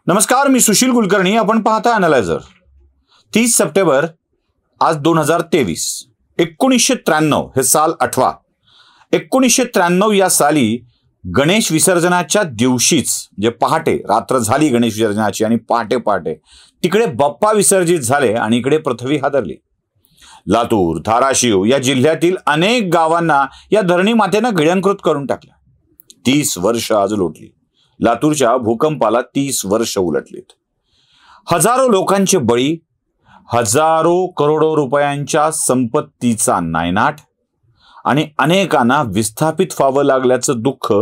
नमस्कार, मी सुशील कुलकर्णी. आपण पाहता अॅनालायझर. 30 सप्टेंबर आज 2023. 1993 हे साल आठवा. 1993 या साली गणेश विसर्जनाच्या दिवशीच, जे पहाटे रात्र झाली गणेश विसर्जनाची आणि पहाटे पहाटे तिकडे बाप्पा विसर्जित झाले आणि इकडे पृथ्वी हादरली. लातूर, धाराशिव या जिल्ह्यातील अनेक गावांना या धरणी मातेनं गिळंकृत करून टाकलं. 30 वर्ष आज लोटली. लातूरच्या भूकंपाला 30 वर्ष उलटलीत. हजारो लोकांचे बळी, हजारो करोडो रुपयांच्या संपत्तीचा नायनाट आणि अनेकांना विस्थापित व्हावं लागल्याचं दुःख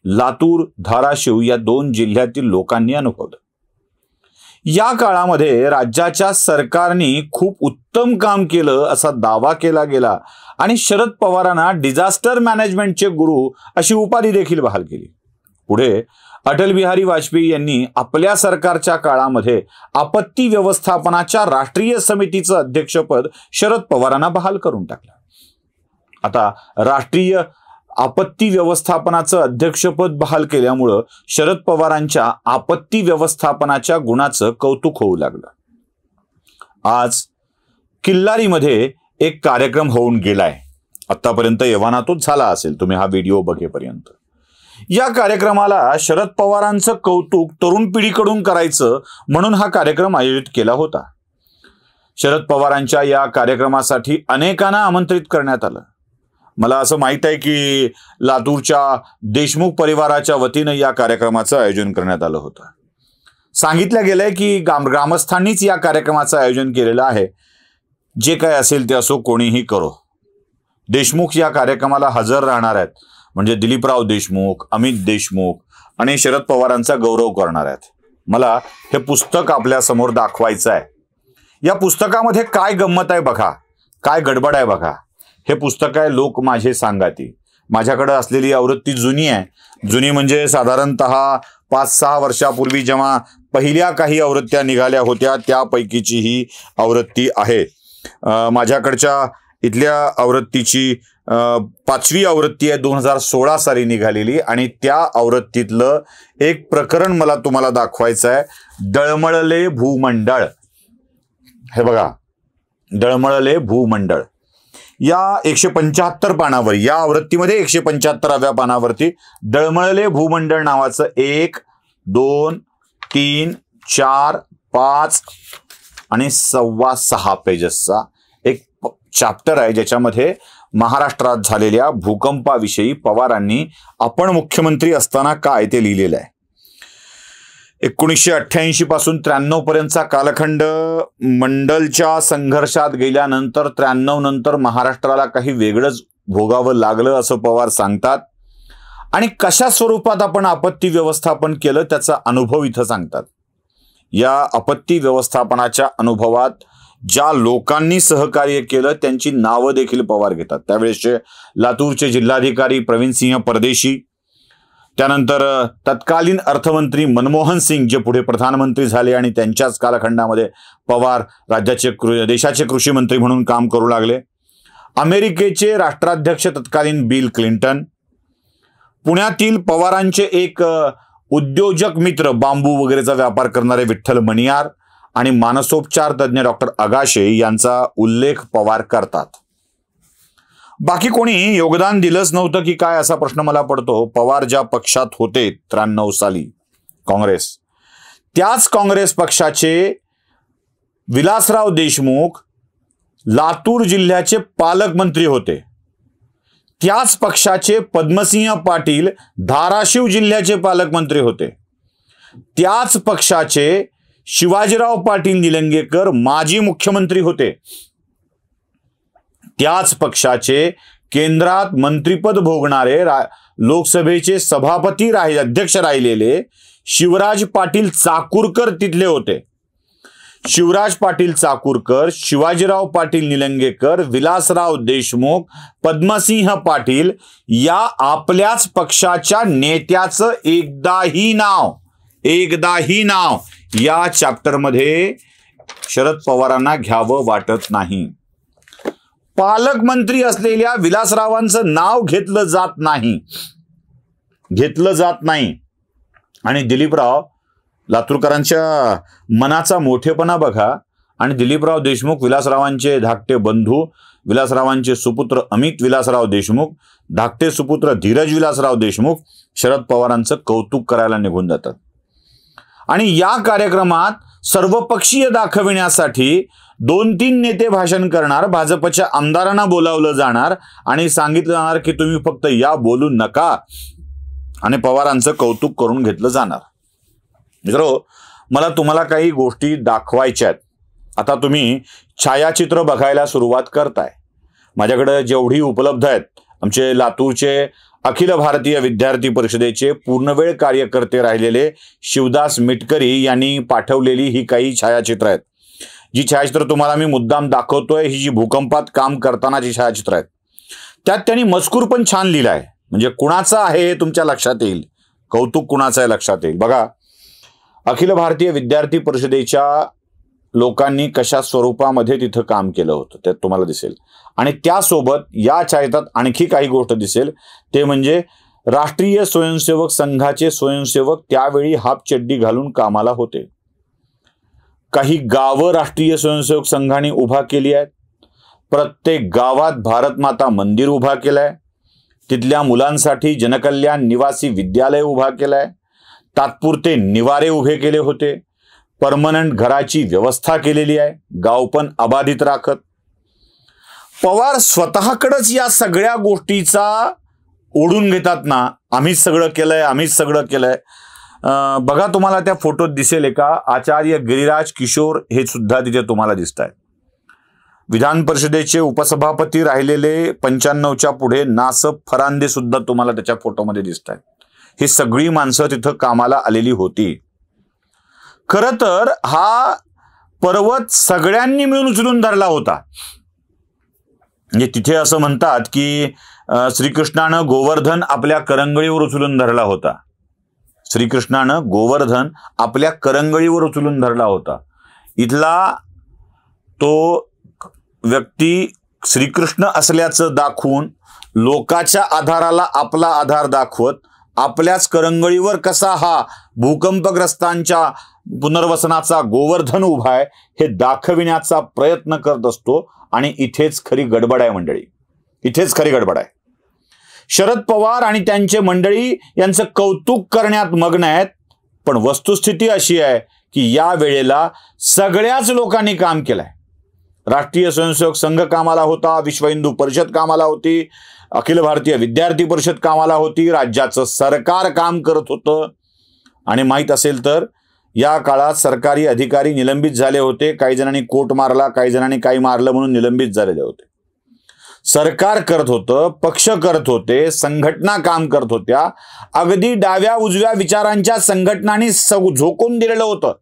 लातूर, धाराशिव या 2 जिल्ह्यातील लोकांनी अनुभवलं. या काळामध्ये राज्याच्या सरकारने खूप उत्तम काम केलं असा दावा केला गेला आणि शरद पवारांना डिझास्टर मॅनेजमेंटचे गुरु अशी उपाधी देखील बहाल केली. पुढे अटल बिहारी वाजपेयी यांनी आपल्या सरकारच्या काळामध्ये आपत्ती व्यवस्थापनाच्या राष्ट्रीय समितीचं अध्यक्षपद शरद पवारांना बहाल करून टाकलं. आता राष्ट्रीय आपत्ती व्यवस्थापनाचं अध्यक्षपद बहाल केल्यामुळं शरद पवारांच्या आपत्ती व्यवस्थापनाच्या गुणाचं कौतुक होऊ लागलं. आज किल्लारीमध्ये एक कार्यक्रम होऊन गेलाय. आतापर्यंत एव्हाना तोच झाला असेल तुम्ही हा व्हिडिओ बघेपर्यंत. या कार्यक्रमाला शरद पवारांचं कौतुक तरुण पिढीकडून करायचं म्हणून हा कार्यक्रम आयोजित केला होता. शरद पवारांच्या या कार्यक्रमासाठी अनेकांना आमंत्रित करण्यात आलं. मला असं माहित आहे की लातूरच्या देशमुख परिवाराच्या वतीनं या कार्यक्रमाचं आयोजन करण्यात आलं होतं. सांगितलं गेलंय की ग्रामस्थांनीच या कार्यक्रमाचं आयोजन केलेलं आहे. जे काय असेल ते असो, कोणीही करो. देशमुख या कार्यक्रमाला हजर राहणार आहेत. म्हणजे दिलीपराव देशमुख, अमित देशमुख आणि शरद पवारांचा गौरव करणार आहेत. मला हे पुस्तक आपल्या समोर दाखवायचं आहे. या पुस्तकामध्ये काय गंमत आहे बघा, काय गडबड आहे बघा. हे पुस्तक आहे लोक माझे सांगाती. माझ्याकडे असलेली आवृत्ती जुनी आहे. जुनी म्हणजे साधारणतः 5-6 वर्षापूर्वी जेव्हा पहिल्या काही आवृत्त्या निघाल्या होत्या त्यापैकीची ही आवृत्ती आहे. माझ्याकडच्या इथल्या आवृत्तीची 5वी आवृत्ती आहे, 2016 साली निघालेली. आणि त्या आवृत्तीतलं एक प्रकरण मला तुम्हाला दाखवायचं आहे. डळमळले भूमंडळ. हे बघा, डळमळले भूमंडळ. या 175 पानावर, या आवृत्तीमध्ये 175व्या पानावरती डळमळले भूमंडळ नावाचं 1, 2, 3, 4, 5 आणि 6.25 पेजेसचा एक चॅप्टर आहे, ज्याच्यामध्ये महाराष्ट्रात झालेल्या भूकंपाविषयी पवारांनी आपण मुख्यमंत्री असताना काय ते लिहिलेलं आहे. 1988 पासून 93 पर्यंतचा कालखंड मंडलच्या संघर्षात गेल्यानंतर 93 नंतर महाराष्ट्राला काही वेगळंच भोगावं लागलं असं पवार सांगतात. आणि कशा स्वरूपात आपण आपत्ती व्यवस्थापन केलं त्याचा अनुभव इथं सांगतात. या आपत्ती व्यवस्थापनाच्या अनुभवात ज्या लोकांनी सहकार्य केलं त्यांची नावं देखील पवार घेतात. त्यावेळेसचे लातूरचे जिल्हाधिकारी प्रवीणसिंह परदेशी, त्यानंतर तत्कालीन अर्थमंत्री मनमोहन सिंग जे पुढे प्रधानमंत्री झाले आणि त्यांच्याच कालखंडामध्ये पवार देशाचे कृषी मंत्री म्हणून काम करू लागले. अमेरिकेचे राष्ट्राध्यक्ष तत्कालीन बिल क्लिंटन, पुण्यातील पवारांचे एक उद्योजक मित्र, बांबू वगैरेचा व्यापार करणारे विठ्ठल मणियार आणि मानसोपचार तज्ज्ञ डॉक्टर अगाशे यांचा उल्लेख पवार करतात. बाकी कोणी योगदान दिलंच नव्हतं की काय असा प्रश्न मला पडतो. पवार ज्या पक्षात होते 93 साली, काँग्रेस, त्याच काँग्रेस पक्षाचे विलासराव देशमुख लातूर जिल्ह्याचे पालकमंत्री होते. त्याच पक्षाचे पद्मसिंह पाटील धाराशिव जिल्ह्याचे पालकमंत्री होते. त्याच पक्षाचे शिवाजीराव पाटील निलंगेकर माजी मुख्यमंत्री होते. त्याच पक्षाचे केंद्रात मंत्रिपद भोगणारे लोकसभेचे सभापती अध्यक्ष राहिलेले शिवराज पाटील चाकूरकर तिथले होते. शिवराज पाटील चाकूरकर, शिवाजीराव पाटील निलंगेकर, विलासराव देशमुख, पद्मसिंह पाटील या आपल्याच पक्षाच्या नेत्याचं एकदाही नाव या चॅप्टरमध्ये शरद पवारांना घ्यावं वाटत नाही. पालकमंत्री असलेल्या विलासरावांचं नाव घेतलं जात नाही. आणि दिलीपराव लातूरकरांच्या मनाचा मोठेपणा बघा आणि दिलीपराव देशमुख, विलासरावांचे धाकटे बंधू, विलासरावांचे सुपुत्र अमित विलासराव देशमुख, धाकटे सुपुत्र धीरज विलासराव देशमुख शरद पवारांचं कौतुक करायला निघून जातात. आणि या कार्यक्रमात सर्वपक्षीय दाखविण्यासाठी 2-3 नेते भाषण करणार, भाजपच्या आमदारांना बोलावलं जाणार आणि सांगितलं जाणार की तुम्ही फक्त या, बोलू नका, आणि पवारांचं कौतुक करून घेतलं जाणार. मित्रो, मला तुम्हाला काही गोष्टी दाखवायच्या आहेत. आता तुम्ही छायाचित्र बघायला सुरुवात करताय. माझ्याकडे जेवढी उपलब्ध आहेत, आमचे लातूरचे अखिल भारतीय विद्यार्थी परिषदेचे पूर्णवेळ कार्यकर्ते राहिलेले शिवदास मिटकरी यांनी पाठवलेली ही काही छायाचित्र आहेत. जी छायाचित्र तुम्हाला मी मुद्दाम दाखवतोय, ही जी भूकंपात काम करतानाची छायाचित्र आहेत. त्यात त्यांनी मजकूर पण छान लिहिलाय, म्हणजे कुणाचा आहे हे तुमच्या लक्षात येईल, कौतुक कुणाचं आहे लक्षात येईल. बघा, अखिल भारतीय विद्यार्थी परिषदेच्या लोकांनी कशा स्वरूपामध्ये तिथं काम केलं होतं त्यात तुम्हाला दिसेल. आणि त्यासोबत या छायाचित्रात आणखी काही गोष्ट दिसेल, ते म्हणजे राष्ट्रीय स्वयंसेवक संघाचे स्वयंसेवक त्यावेळी हाफ चड्डी घालून कामाला होते. काही गावं राष्ट्रीय स्वयंसेवक संघाने उभा केली आहेत. प्रत्येक गावात भारत माता मंदिर उभा केलंय. तिथल्या मुलांसाठी जनकल्याण निवासी विद्यालय उभा केलंय. तात्पुरते निवारे उभे केले होते. परमनंट घराची व्यवस्था केलेली आहे, गाव पण अबाधित राखत. पवार स्वतःकडेच या सगळ्या गोष्टीचा ओढून घेतात ना, आम्हीच सगळं केलंय, आम्हीच सगळं केलंय. बघा, तुम्हाला त्या फोटोत दिसेल एका आचार्य गिरिराज किशोर हे सुद्धा तिथे तुम्हाला दिसत आहेत. विधान परिषदेचे उपसभापती राहिलेले 95च्या पुढे नासब फरांदे सुद्धा तुम्हाला त्याच्या फोटोमध्ये दिसत आहेत. ही सगळी माणसं तिथं कामाला आलेली होती. खरं तर हा पर्वत सगळ्यांनी मिळून उचलून धरला होता. म्हणजे तिथे असं म्हणतात की श्रीकृष्णानं गोवर्धन आपल्या करंगळीवर उचलून धरला होता. श्रीकृष्णानं गोवर्धन आपल्या करंगळीवर उचलून धरला होता. इथला तो व्यक्ती श्रीकृष्ण असल्याचं दाखवून लोकाच्या आधाराला आपला आधार दाखवत आपल्याच करंगळीवर कसा हा भूकंपग्रस्तांच्या पुनर्वसनाचा गोवर्धन उभा आहे हे दाखविण्याचा प्रयत्न करत असतो. आणि इथेच खरी गडबड आहे मंडळी, इथेच खरी गडबड आहे. शरद पवार आणि त्यांचे मंडळी यांचं कौतुक करण्यात मग्न आहेत, पण वस्तुस्थिती अशी आहे की या वेळेला सगळ्याच लोकांनी काम केलंय. राष्ट्रीय स्वयंसेवक संघ कामाला होता, विश्व हिंदू परिषद कामाला होती, अखिल भारतीय विद्यार्थी परिषद कामाला होती, राज्याचं सरकार काम करत होतं. आणि माहीत असेल तर या काळात सरकारी अधिकारी निलंबित झाले होते. काही जणांनी कोर्ट मारला, काही जणांनी काही मारलं म्हणून निलंबित झालेले होते. सरकार करत होतं, पक्ष करत होते, संघटना काम करत होत्या. अगदी डाव्या उजव्या विचारांच्या संघटनांनी झोकून दिलेलं होतं.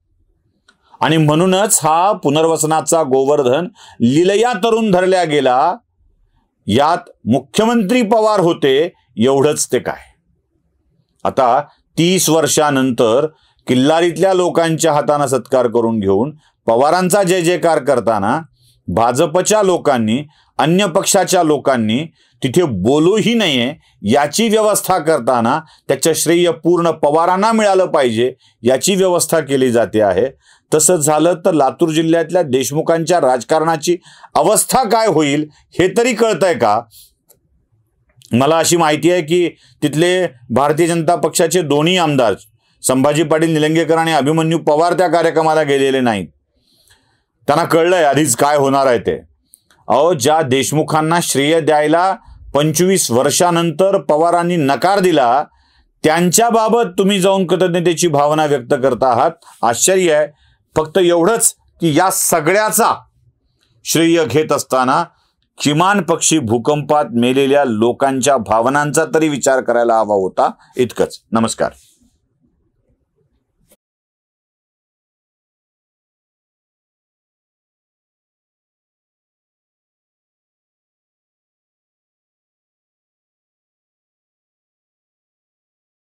आणि म्हणूनच हा पुनर्वसनाचा गोवर्धन लिलया तरुण धरल्या गेला. यात मुख्यमंत्री पवार होते, एवढंच ते काय. आता 30 वर्षानंतर किल्लारीतल्या लोकांच्या हाताने सत्कार करून घेऊन पवारांचा जय जयकार करताना भाजपच्या लोकांनी, अन्य पक्षाच्या लोकांनी तिथे बोलूही नये याची व्यवस्था करताना त्याचं श्रेय पूर्ण पवारांना मिळालं पाहिजे याची व्यवस्था केली जाते आहे. तसं झालं तर लातूर जिल्ह्यातल्या देशमुखांच्या राजकारणाची अवस्था काय होईल हे तरी कळतंय का? मला अशी माहिती आहे की तिथले भारतीय जनता पक्षाचे दोन्ही आमदार संभाजी पाटील निलंगेकर आणि अभिमन्यू पवार त्या कार्यक्रमाला गेलेले नाहीत. त्यांना कळलंय आधीच काय होणार आहे ते. अहो, ज्या देशमुखांना श्रेय द्यायला 25 वर्षानंतर पवारांनी नकार दिला, त्यांच्याबाबत तुम्ही जाऊन कृतज्ञतेची भावना व्यक्त करता आहात. आश्चर्य आहे. फक्त एवढंच की या सगळ्याचा श्रेय घेत असताना किमान पक्षी भूकंपात मेलेल्या लोकांच्या भावनांचा तरी विचार करायला हवा होता. इतकंच. नमस्कार.